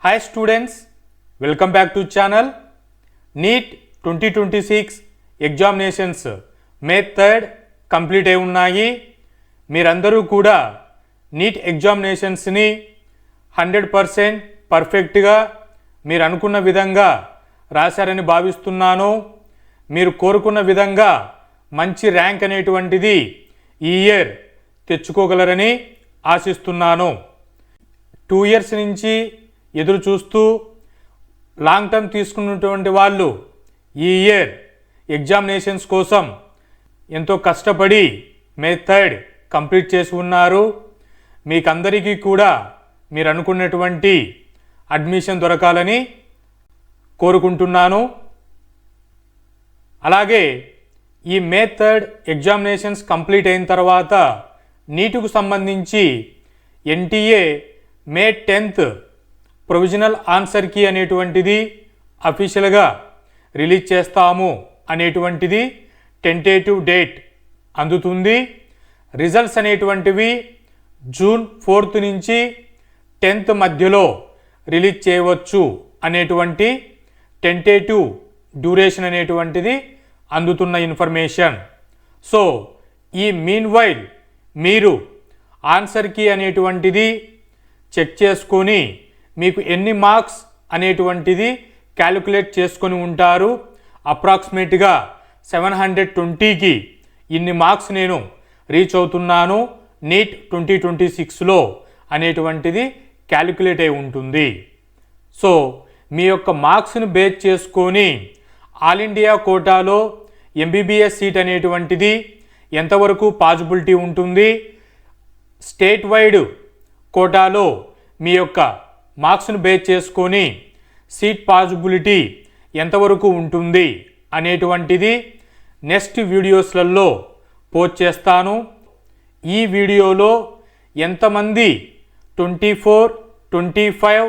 Hi students, welcome back to channel. NEET 2026 examinations May 3 complete అయి ఉన్నాయి. మీరందరూ కూడా నీట్ ఎగ్జామినేషన్స్ని 100% పర్ఫెక్ట్గా మీరు అనుకున్న విధంగా రాశారని భావిస్తున్నాను. మీరు కోరుకున్న విధంగా మంచి ర్యాంక్ అనేటువంటిది ఈ ఇయర్ తెచ్చుకోగలరని ఆశిస్తున్నాను. 2 years నుంచి ఎదురు చూస్తూ లాంగ్ టర్మ్ తీసుకున్నటువంటి వాళ్ళు ఈ ఇయర్ ఎగ్జామినేషన్స్ కోసం ఎంతో కష్టపడి మే 3 కంప్లీట్ చేసి ఉన్నారు. మీకందరికీ కూడా మీరు అనుకున్నటువంటి అడ్మిషన్ దొరకాలని కోరుకుంటున్నాను. అలాగే ఈ మే 3 ఎగ్జామినేషన్స్ కంప్లీట్ అయిన తర్వాత నీటుకు సంబంధించి ఎన్టీఏ మే 10 ప్రొవిజనల్ ఆన్సర్ కీ అనేటువంటిది అఫీషియల్గా రిలీజ్ చేస్తాము అనేటువంటిది టెంటేటివ్ డేట్ అందుతుంది. రిజల్ట్స్ అనేటువంటివి జూన్ 4 నుంచి 10th మధ్యలో రిలీజ్ చేయవచ్చు అనేటువంటి టెంటేటివ్ డ్యూరేషన్ అనేటువంటిది అందుతున్న ఇన్ఫర్మేషన్. సో ఈ మీన్ వైల్ మీరు ఆన్సర్ కీ అనేటువంటిది చెక్ చేసుకొని మీకు ఎన్ని మార్క్స్ అనేటువంటిది క్యాలిక్యులేట్ చేసుకొని ఉంటారు. అప్రాక్సిమేట్గా 720కి ఇన్ని మార్క్స్ నేను రీచ్ అవుతున్నాను నీట్ 2026లో అనేటువంటిది క్యాలిక్యులేట్ అయి ఉంటుంది. సో మీ యొక్క మార్క్స్ని బేస్ చేసుకొని ఆల్ ఇండియా కోటాలో ఎంబీబీఎస్ సీట్ అనేటువంటిది ఎంతవరకు పాసిబిలిటీ ఉంటుంది, స్టేట్ వైడ్ కోటాలో మీ యొక్క మార్క్స్ను బేస్ చేసుకొని సీట్ పాసిబిలిటీ ఎంతవరకు ఉంటుంది అనేటువంటిది నెక్స్ట్ వీడియోస్లలో పోస్ట్ చేస్తాను. ఈ వీడియోలో ఎంతమంది 24, 25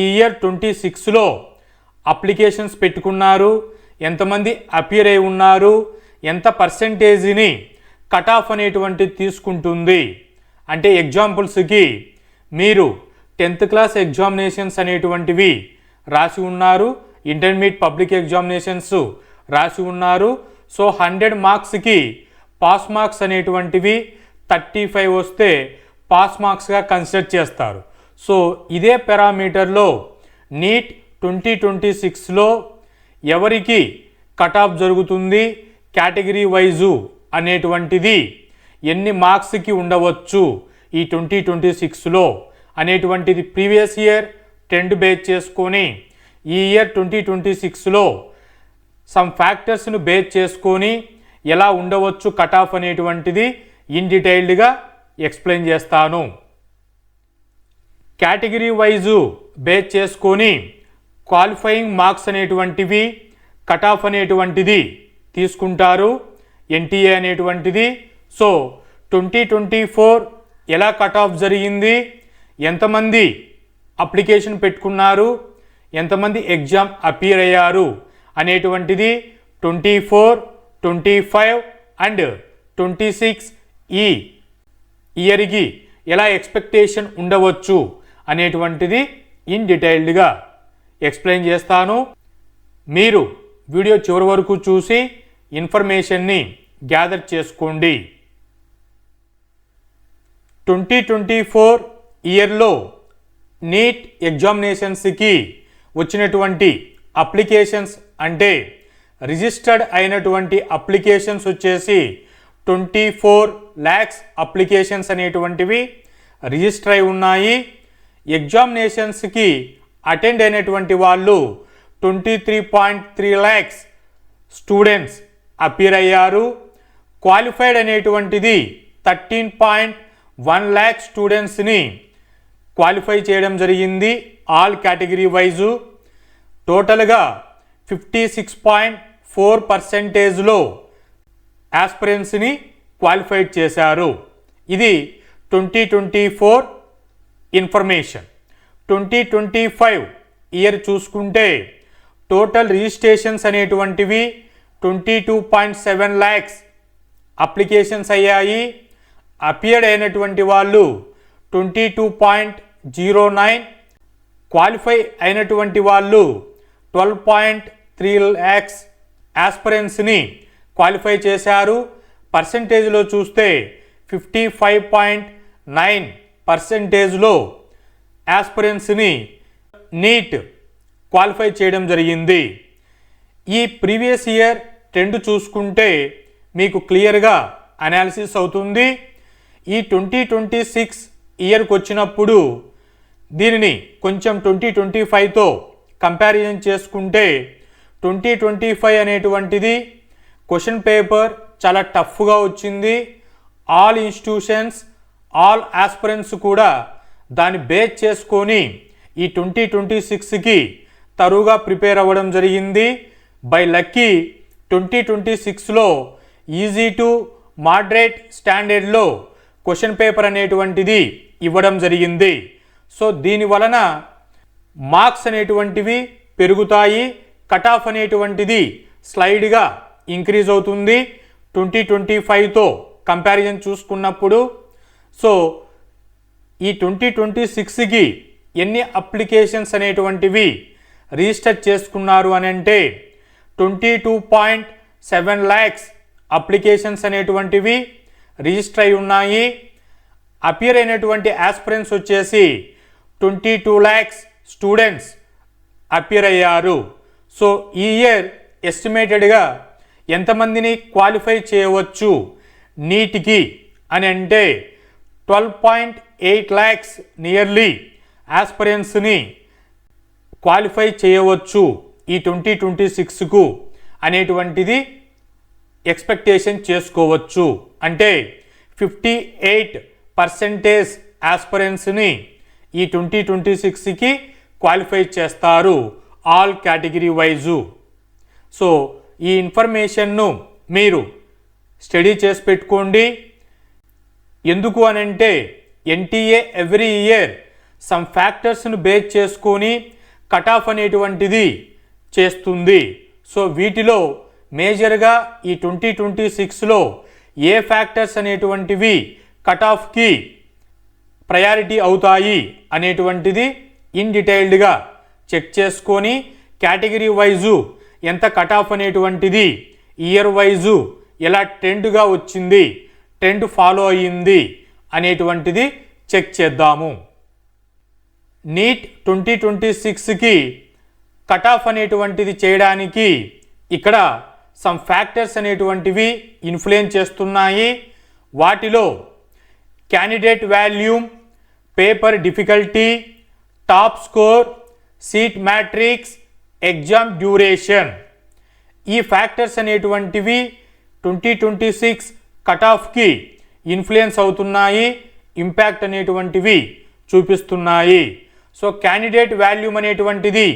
ఈ ఇయర్ 26లో అప్లికేషన్స్ పెట్టుకున్నారు, ఎంతమంది అపియర్ అయి ఉన్నారు, ఎంత పర్సెంటేజ్ని కట్ ఆఫ్ అనేటువంటిది తీసుకుంటుంది. అంటే ఎగ్జాంపుల్స్కి మీరు 10th క్లాస్ ఎగ్జామినేషన్స్ అనేటువంటివి రాసి ఉన్నారు, ఇంటర్మీడియట్ పబ్లిక్ ఎగ్జామినేషన్స్ రాసి ఉన్నారు. సో 100 మార్క్స్కి పాస్ మార్క్స్ అనేటువంటివి 35 వస్తే పాస్ మార్క్స్గా కన్సిడర్ చేస్తారు. సో ఇదే పారామీటర్లో నీట్ 2026లో ఎవరికి కట్ ఆఫ్ జరుగుతుంది, కేటగిరీ వైజు అనేటువంటిది ఎన్ని మార్క్స్కి ఉండవచ్చు ఈ 2026లో అనేటువంటిది ప్రీవియస్ ఇయర్ ట్రెండ్ బేస్ చేసుకొని ఈ ఇయర్ 2026లో సమ్ ఫ్యాక్టర్స్ను బేస్ చేసుకొని ఎలా ఉండవచ్చు కట్ ఆఫ్ అనేటువంటిది ఇన్ డీటెయిల్డ్గా ఎక్స్ప్లెయిన్ చేస్తాను. కేటగిరీ వైజు బేస్ చేసుకొని క్వాలిఫైయింగ్ మార్క్స్ అనేటువంటివి కట్ ఆఫ్ అనేటువంటిది తీసుకుంటారు ఎన్టీఏ అనేటువంటిది. సో 2024 ఎలా కట్ ఆఫ్ జరిగింది, ఎంతమంది అప్లికేషన్ పెట్టుకున్నారు, ఎంతమంది ఎగ్జామ్ అపియర్ అయ్యారు అనేటువంటిది 24, 25 అండ్ 26 ఈ ఇయర్కి ఎలా ఎక్స్పెక్టేషన్ ఉండవచ్చు అనేటువంటిది ఇన్ డీటెయిల్డ్గా ఎక్స్ప్లెయిన్ చేస్తాను. మీరు వీడియో చివరి వరకు చూసి ఇన్ఫర్మేషన్ని గ్యాదర్ చేసుకోండి. 2024 ఇయర్లో నీట్ ఎగ్జామినేషన్స్కి వచ్చినటువంటి అప్లికేషన్స్ అంటే రిజిస్టర్డ్ అయినటువంటి అప్లికేషన్స్ వచ్చేసి 24 lakhs అప్లికేషన్స్ అనేటువంటివి రిజిస్టర్ అయి ఉన్నాయి. ఎగ్జామినేషన్స్కి అటెండ్ అయినటువంటి వాళ్ళు 23.3 lakhs స్టూడెంట్స్ అపియర్ అయ్యారు. క్వాలిఫైడ్ అనేటువంటిది 13.1 lakh స్టూడెంట్స్ని క్వాలిఫై చేయడం జరిగింది ఆల్ కేటగిరీ వైజు. టోటల్గా 56.4%లో యాస్పిరెంట్స్ని క్వాలిఫైడ్ చేశారు. ఇది 2024 ఇన్ఫర్మేషన్. 2025 ఇయర్ చూసుకుంటే టోటల్ రిజిస్ట్రేషన్స్ అనేటువంటివి 22.7 lakhs అప్లికేషన్స్ అయ్యాయి. అపియర్డ్ అయినటువంటి వాళ్ళు 22.09 క్వాలిఫై అయినటువంటి వాళ్ళు 12.3 lakhs ఆస్పిరెంట్స్ని క్వాలిఫై చేశారు. పర్సంటేజ్లో చూస్తే 55.9%లో ఆస్పిరెంట్స్ని నీట్ క్వాలిఫై చేయడం జరిగింది. ఈ ప్రీవియస్ ఇయర్ ట్రెండ్ చూసుకుంటే మీకు క్లియర్గా అనాలిసిస్ అవుతుంది. ఈ 2026 ఇయర్కి వచ్చినప్పుడు దీనిని కొంచెం 2025తో కంపారిజన్ చేసుకుంటే 2025 అనేటువంటిది క్వశ్చన్ పేపర్ చాలా టఫ్గా వచ్చింది. ఆల్ ఇన్స్టిట్యూషన్స్ ఆల్ ఆస్పిరెంట్స్ కూడా దాన్ని బేస్ చేసుకొని ఈ 2026కి తరువుగా ప్రిపేర్ అవ్వడం జరిగింది. బై లక్కీ 2026లో ఈజీ టు మోడరేట్ స్టాండర్డ్లో క్వశ్చన్ పేపర్ అనేటువంటిది ఇవ్వడం జరిగింది. సో దీని వలన మార్క్స్ అనేటువంటివి పెరుగుతాయి, కట్ ఆఫ్ అనేటువంటిది స్లైడ్గా ఇంక్రీజ్ అవుతుంది 2025తో కంపారిజన్ చూసుకున్నప్పుడు. సో ఈ 2026కి ఎన్ని అప్లికేషన్స్ అనేటువంటివి రిజిస్టర్ చేసుకున్నారు అని అంటే 22.7 lakhs అప్లికేషన్స్ అనేటువంటివి రిజిస్టర్ అయి ఉన్నాయి. అపియర్ అయినటువంటి ఆస్పిరెంట్స్ వచ్చేసి 22 lakhs స్టూడెంట్స్ అపియర్ అయ్యారు. సో ఈ ఇయర్ ఎస్టిమేటెడ్గా ఎంతమందిని క్వాలిఫై చేయవచ్చు నీట్కి అని అంటే 12.8 lakhs నియర్లీ ఆస్పిరెంట్స్ని క్వాలిఫై చేయవచ్చు ఈ 2026కు అనేటువంటిది ఎక్స్పెక్టేషన్ చేసుకోవచ్చు. అంటే 58% ఆస్పిరెంట్స్ని ఈ 2026కి క్వాలిఫై చేస్తారు ఆల్ కేటగిరీ వైజు. సో ఈ ఇన్ఫర్మేషన్ను మీరు స్టడీ చేసి పెట్టుకోండి. ఎందుకు అనంటే ఎన్టీఏ ఎవ్రీ ఇయర్ సమ్ ఫ్యాక్టర్స్ను బేస్ చేసుకొని కట్ ఆఫ్ అనేటువంటిది చేస్తుంది. సో వీటిలో మేజర్గా ఈ 2026లో ఏ ఫ్యాక్టర్స్ అనేటువంటివి కట్ ఆఫ్కి ప్రయారిటీ అవుతాయి అనేటువంటిది ఇన్ డీటెయిల్డ్గా చెక్ చేసుకొని కేటగిరీ వైజు ఎంత కట్ ఆఫ్ అనేటువంటిది ఇయర్ వైజు ఎలా ట్రెండ్గా వచ్చింది, ట్రెండ్ ఫాలో అయ్యింది అనేటువంటిది చెక్ చేద్దాము. నీట్ 2026కి కట్ ఆఫ్ అనేటువంటిది చేయడానికి ఇక్కడ సమ్ ఫ్యాక్టర్స్ అనేటువంటివి ఇన్ఫ్లుయెన్స్ చేస్తున్నాయి. వాటిలో candidate volume, paper difficulty, top score, seat matrix, exam duration, ఈ ఫ్యాక్టర్స్ అనేటువంటివి 2026 కట్ ఆఫ్కి ఇన్ఫ్లుయెన్స్ అవుతున్నాయి, ఇంపాక్ట్ అనేటువంటివి చూపిస్తున్నాయి. సో క్యాండిడేట్ వాల్యూమ్ అనేటువంటిది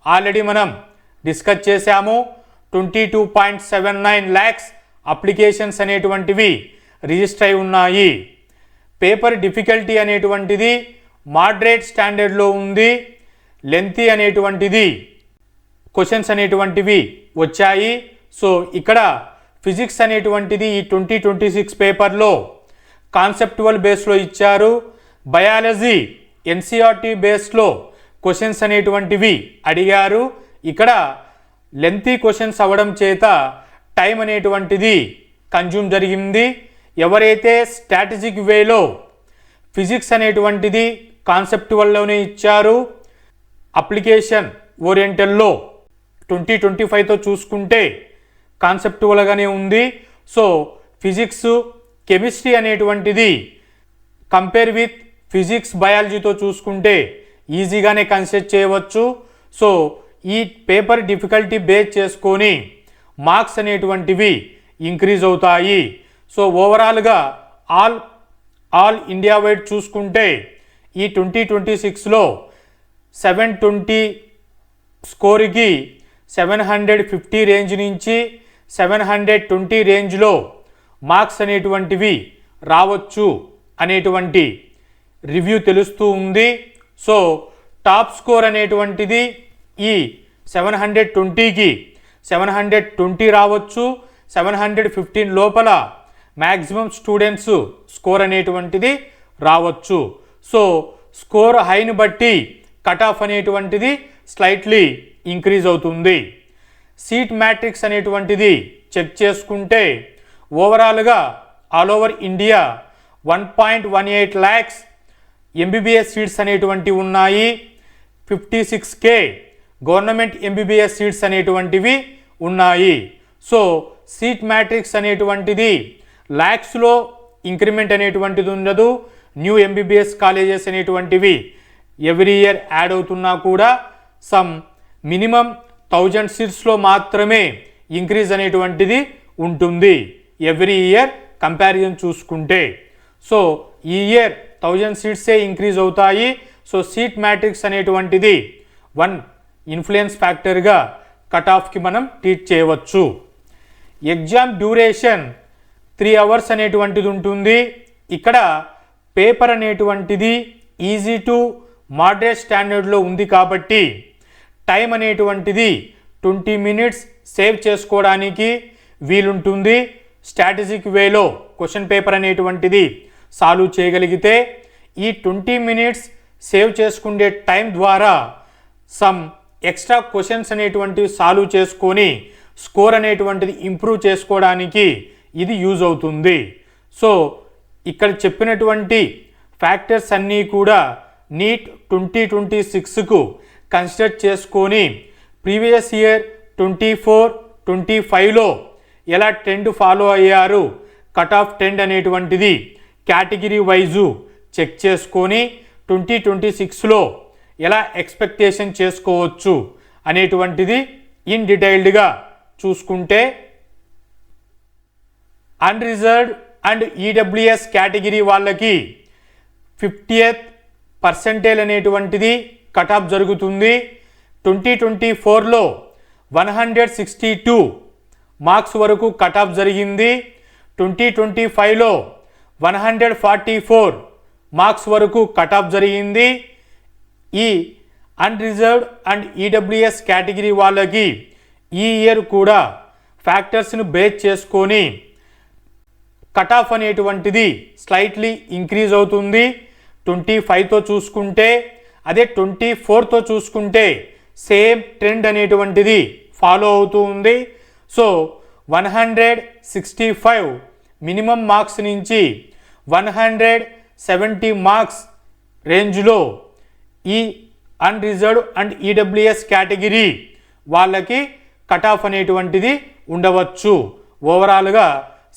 ఆల్రెడీ మనం డిస్కస్ చేశాము. 22.79 lakhs అప్లికేషన్స్ అనేటువంటివి రిజిస్టర్ అయి ఉన్నాయి. పేపర్ డిఫికల్టీ అనేటువంటిది మోడరేట్ స్టాండర్డ్లో ఉంది. లెంతీ అనేటువంటిది క్వశ్చన్స్ అనేటువంటివి వచ్చాయి. సో ఇక్కడ ఫిజిక్స్ అనేటువంటిది ఈ 2026 పేపర్లో కాన్సెప్టువల్ బేస్లో ఇచ్చారు. బయాలజీ ఎన్సీఆర్టీ బేస్లో క్వశ్చన్స్ అనేటువంటివి అడిగారు. ఇక్కడ లెంతీ క్వశ్చన్స్ అవ్వడం చేత టైం అనేటువంటిది కన్జ్యూమ్ జరిగింది. ఎవరైతే స్ట్రాటజిక్ వేలో ఫిజిక్స్ అనేటువంటిది కాన్సెప్టువల్లోనే ఇచ్చారు, అప్లికేషన్ ఓరియంటల్లో 2025తో చూసుకుంటే కాన్సెప్టువల్గానే ఉంది. సో ఫిజిక్స్, కెమిస్ట్రీ అనేటువంటిది కంపేర్ విత్ ఫిజిక్స్, బయాలజీతో చూసుకుంటే ఈజీగానే కన్సిడర్ చేయవచ్చు. సో ఈ పేపర్ డిఫికల్టీ బేస్ చేసుకొని మార్క్స్ అనేటువంటివి ఇంక్రీజ్ అవుతాయి. సో ఓవరాల్గా ఆల్ ఇండియా వైడ్ చూసుకుంటే ఈ 2026లో 720 స్కోర్కి 750 రేంజ్ నుంచి 720 రేంజ్లో మార్క్స్ అనేటువంటివి రావచ్చు అనేటువంటి రివ్యూ తెలుస్తూ ఉంది. సో టాప్ స్కోర్ అనేటువంటిది ఈ 720కి 720 రావచ్చు. 715 లోపల మ్యాక్సిమం స్టూడెంట్స్ స్కోర్ అనేటువంటిది రావచ్చు. సో స్కోర్ హైని బట్టి కట్ ఆఫ్ అనేటువంటిది స్లైట్లీ ఇంక్రీజ్ అవుతుంది. సీట్ మ్యాట్రిక్స్ అనేటువంటిది చెక్ చేసుకుంటే ఓవరాల్గా all over India 1.18 lakhs MBBS seats అనేటువంటివి ఉన్నాయి. 56K గవర్నమెంట్ ఎంబీబీఎస్ సీట్స్ అనేటువంటివి ఉన్నాయి. సో సీట్ మ్యాట్రిక్స్ అనేటువంటిది ల్యాక్స్లో ఇంక్రిమెంట్ అనేటువంటిది ఉండదు. న్యూ ఎంబీబీఎస్ కాలేజెస్ అనేటువంటివి ఎవ్రీ ఇయర్ యాడ్ అవుతున్నా కూడా సమ్ మినిమం 1000 సీట్స్లో మాత్రమే ఇంక్రీజ్ అనేటువంటిది ఉంటుంది ఎవ్రీ ఇయర్ కంపారిజన్ చూసుకుంటే. సో ఈ ఇయర్ 1000 సీట్సే ఇంక్రీజ్ అవుతాయి. సో సీట్ మ్యాట్రిక్స్ అనేటువంటిది వన్ ఇన్ఫ్లుయెన్స్ ఫ్యాక్టర్గా కట్ ఆఫ్కి మనం ట్రీట్ చేయవచ్చు. ఎగ్జామ్ డ్యూరేషన్ 3 hours అనేటువంటిది ఉంటుంది. ఇక్కడ పేపర్ అనేటువంటిది ఈజీ టు మోడరేట్ స్టాండర్డ్లో ఉంది కాబట్టి టైం అనేటువంటిది 20 minutes సేవ్ చేసుకోవడానికి వీలుంటుంది. స్ట్రాటజిక్ వేలో క్వశ్చన్ పేపర్ అనేటువంటిది సాల్వ్ చేయగలిగితే ఈ 20 minutes సేవ్ చేసుకునే టైం ద్వారా సమ్ ఎక్స్ట్రా క్వశ్చన్స్ అనేటువంటివి సాల్వ్ చేసుకొని స్కోర్ అనేటువంటిది ఇంప్రూవ్ చేసుకోవడానికి ఇది యూజ్ అవుతుంది. సో ఇక్కడ చెప్పినటువంటి ఫ్యాక్టర్స్ అన్నీ కూడా నీట్ 2026కు కన్సిడర్ చేసుకొని ప్రీవియస్ ఇయర్ 24-25లో ఎలా ట్రెండ్ ఫాలో అయ్యారు, కట్ ఆఫ్ ట్రెండ్ అనేటువంటిది కేటగిరీ వైజు చెక్ చేసుకొని 2026లో ఎలా ఎక్స్పెక్టేషన్ చేసుకోవచ్చు అనేటువంటిది ఇన్ డీటెయిల్డ్గా చూసుకుంటే అన్రిజర్వ్డ్ అండ్ ఈడబ్ల్యూఎస్ కేటగిరీ వాళ్ళకి 50th పర్సెంటేజ్ అనేటువంటిది కట్ ఆఫ్ జరుగుతుంది. 2024లో 162 మార్క్స్ వరకు కట్ ఆఫ్ జరిగింది. 2025లో 144 మార్క్స్ వరకు కట్ ఆఫ్ జరిగింది. ఈ అన్రిజర్వ్డ్ అండ్ ఈడబ్ల్యూఎస్ కేటగిరీ వాళ్ళకి ఈ ఇయర్ కూడా ఫ్యాక్టర్స్ను బేస్ చేసుకొని కట్ ఆఫ్ అనేటువంటిది స్లైట్లీ ఇంక్రీజ్ అవుతుంది. 25తో చూసుకుంటే, అదే 24తో చూసుకుంటే సేమ్ ట్రెండ్ అనేటువంటిది ఫాలో అవుతూ ఉంది. సో 165 మినిమం మార్క్స్ నుంచి 170 మార్క్స్ రేంజ్లో ఈ అన్రిజర్వ్డ్ అండ్ ఈడబ్ల్యూఎస్ కేటగిరీ వాళ్ళకి కట్ ఆఫ్ అనేటువంటిది ఉండవచ్చు. ఓవరాల్గా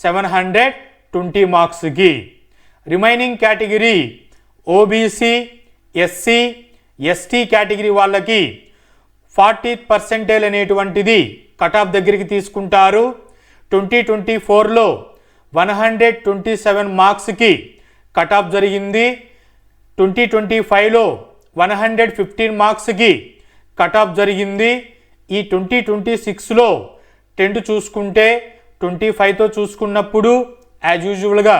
720 మార్క్స్కి. Remaining category OBC, SC, ST category వాళ్ళకి 40th పర్సెంటేజ్ అనేటువంటిది కట్ ఆఫ్ దగ్గరికి తీసుకుంటారు. 2024లో 127 మార్క్స్కి కట్ ఆఫ్ జరిగింది. 2025లో 115 మార్క్స్కి కట్ ఆఫ్ జరిగింది. ఈ 2026లో ట్రెండ్ చూసుకుంటే 25తో చూసుకున్నప్పుడు యాజ్ యూజువల్గా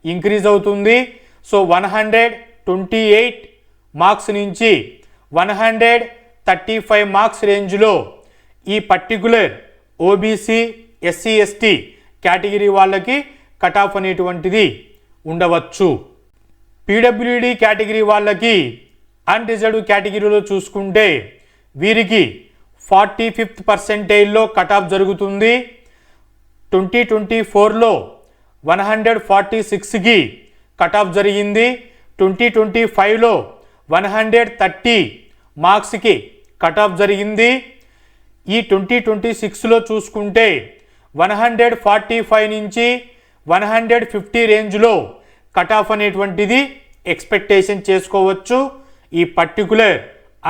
ఇంక్రీజ్ అవుతుంది. సో 128 మార్క్స్ నుంచి 135 మార్క్స్ రేంజ్లో ఈ particular OBC, SC, ST category వాళ్ళకి కట్ ఆఫ్ అనేటువంటిది ఉండవచ్చు. పీడబ్ల్యూడి కేటగిరీ వాళ్ళకి అన్రిజర్వ్డ్ కేటగిరీలో చూసుకుంటే వీరికి 45th పర్సెంటేజ్లో కట్ ఆఫ్ జరుగుతుంది. 2024లో 146కి కట్ ఆఫ్ జరిగింది. 2025లో 130 మార్క్స్కి కట్ ఆఫ్ జరిగింది. ఈ 2026లో చూసుకుంటే 145 నుంచి 150 రేంజ్లో కట్ ఆఫ్ అనేటువంటిది ఎక్స్పెక్టేషన్ చేసుకోవచ్చు ఈ పర్టికులర్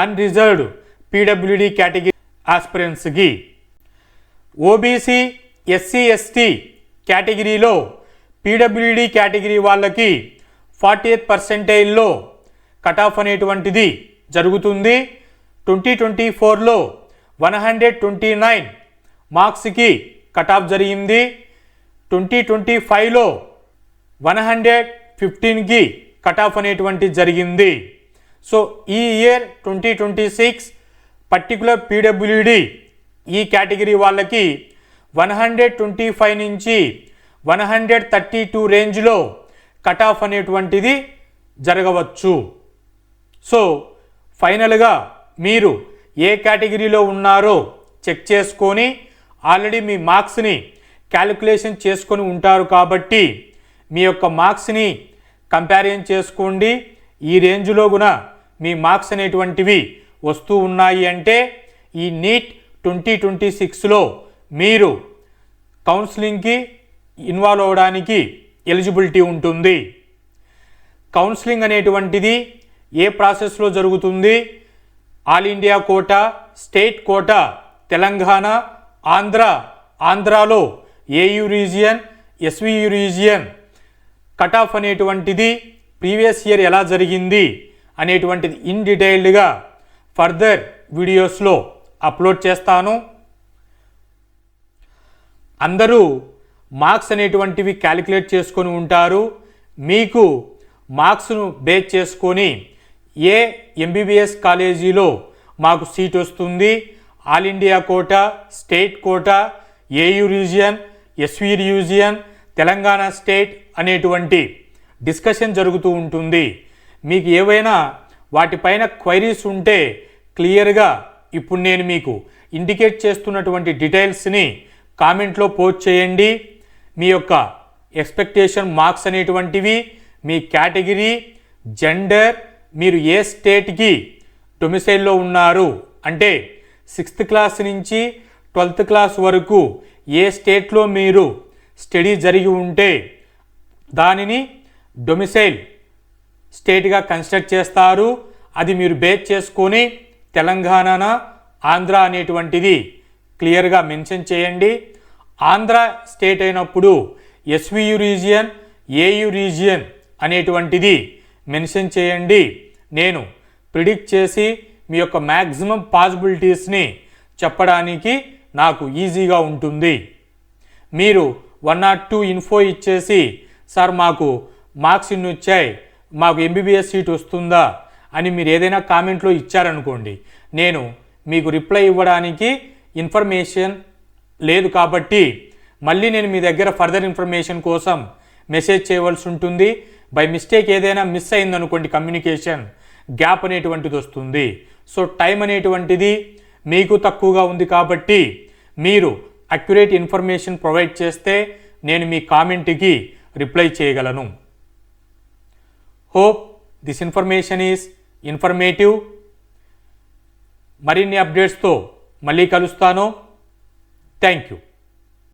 అన్రిజర్వ్డ్ పీడబ్ల్యూడి కేటగిరీ ఆస్పిరెంట్స్కి. ఓబీసీ, ఎస్సీ, ఎస్టీ కేటగిరీలో పీడబ్ల్యూడి కేటగిరీ వాళ్ళకి 40th పర్సెంటేజ్లో కట్ ఆఫ్ అనేటువంటిది జరుగుతుంది. 2024లో 129 మార్క్స్కి కట్ ఆఫ్ జరిగింది. 2025లో 115కి కట్ ఆఫ్ అనేటువంటిది జరిగింది. సో ఈ ఇయర్ 2026 పర్టికులర్ పీడబ్ల్యూడి ఈ కేటగిరీ వాళ్ళకి 125 నుంచి 132 రేంజ్లో కట్ ఆఫ్ అనేటువంటిది జరగవచ్చు. సో ఫైనల్గా మీరు ఏ కేటగిరీలో ఉన్నారో చెక్ చేసుకొని ఆల్రెడీ మీ మార్క్స్ని క్యాలిక్యులేషన్ చేసుకొని ఉంటారు కాబట్టి మీ యొక్క మార్క్స్ని కంపారిజన్ చేసుకోండి. ఈ రేంజ్లో కూడా మీ మార్క్స్ అనేటువంటివి వస్తూ ఉన్నాయి అంటే ఈ నీట్ 2026లో మీరు కౌన్సిలింగ్కి ఇన్వాల్వ్ అవ్వడానికి ఎలిజిబిలిటీ ఉంటుంది. కౌన్సిలింగ్ అనేటువంటిది ఏ ప్రాసెస్లో జరుగుతుంది? All India quota, state quota, Telangana, ఆంధ్రాలో AU region, SVU region cut off అనేటువంటిది ప్రీవియస్ ఇయర్ ఎలా జరిగింది అనేటువంటిది ఇన్ డీటెయిల్డ్గా ఫర్దర్ వీడియోస్లో అప్లోడ్ చేస్తాను. అందరూ మార్క్స్ అనేటువంటివి క్యాలిక్యులేట్ చేసుకొని ఉంటారు. మీకు మార్క్స్ను బేస్ చేసుకొని ఏ ఎంబీబీఎస్ కాలేజీలో మాకు సీట్ వస్తుంది, all India quota, state quota, AU region, SV region, Telangana state అనేటువంటి డిస్కషన్ జరుగుతూ ఉంటుంది. మీకు ఏవైనా వాటిపైన క్వైరీస్ ఉంటే క్లియర్గా ఇప్పుడు నేను మీకు ఇండికేట్ చేస్తున్నటువంటి డీటెయిల్స్ని కామెంట్లో పోస్ట్ చేయండి. మీ యొక్క ఎక్స్పెక్టేషన్ మార్క్స్ అనేటువంటివి, మీ కేటగిరీ, జెండర్, మీరు ఏ స్టేట్కి డొమిసైల్లో ఉన్నారు అంటే 6th క్లాస్ నుంచి 12th క్లాస్ వరకు ఏ స్టేట్లో మీరు స్టడీ జరిగి ఉంటే దానిని డొమిసైల్ స్టేట్గా కన్సిడర్ చేస్తారు. అది మీరు బేస్ చేసుకొని తెలంగాణ, ఆంధ్ర అనేటువంటిది క్లియర్గా మెన్షన్ చేయండి. ఆంధ్ర స్టేట్ అయినప్పుడు ఎస్వియు రీజియన్, ఏయూ రీజియన్ అనేటువంటిది మెన్షన్ చేయండి. నేను ప్రిడిక్ట్ చేసి మీ యొక్క మ్యాక్సిమం పాసిబిలిటీస్ని చెప్పడానికి నాకు ఈజీగా ఉంటుంది. మీరు 1 or 2 ఇన్ఫో ఇచ్చేసి సార్ మాకు మార్క్స్ ఇన్ని వచ్చాయి, మాకు ఎంబీబీఎస్ సీట్ వస్తుందా అని మీరు ఏదైనా కామెంట్లో ఇచ్చారనుకోండి, నేను మీకు రిప్లై ఇవ్వడానికి ఇన్ఫర్మేషన్ లేదు కాబట్టి మళ్ళీ నేను మీ దగ్గర ఫర్దర్ ఇన్ఫర్మేషన్ కోసం మెసేజ్ చేయవలసి ఉంటుంది. బై మిస్టేక్ ఏదైనా మిస్ అయిందనుకోండి, కమ్యూనికేషన్ గ్యాప్ అనేటువంటిది వస్తుంది. సో టైం అనేటువంటిది మీకు తక్కువగా ఉంది కాబట్టి మీరు అక్యురేట్ ఇన్ఫర్మేషన్ ప్రొవైడ్ చేస్తే నేను మీ కామెంట్కి రిప్లై చేయగలను. Hope this information is informative. మరిన్ని అప్డేట్స్తో మళ్ళీ కలుస్తాను. Thank you.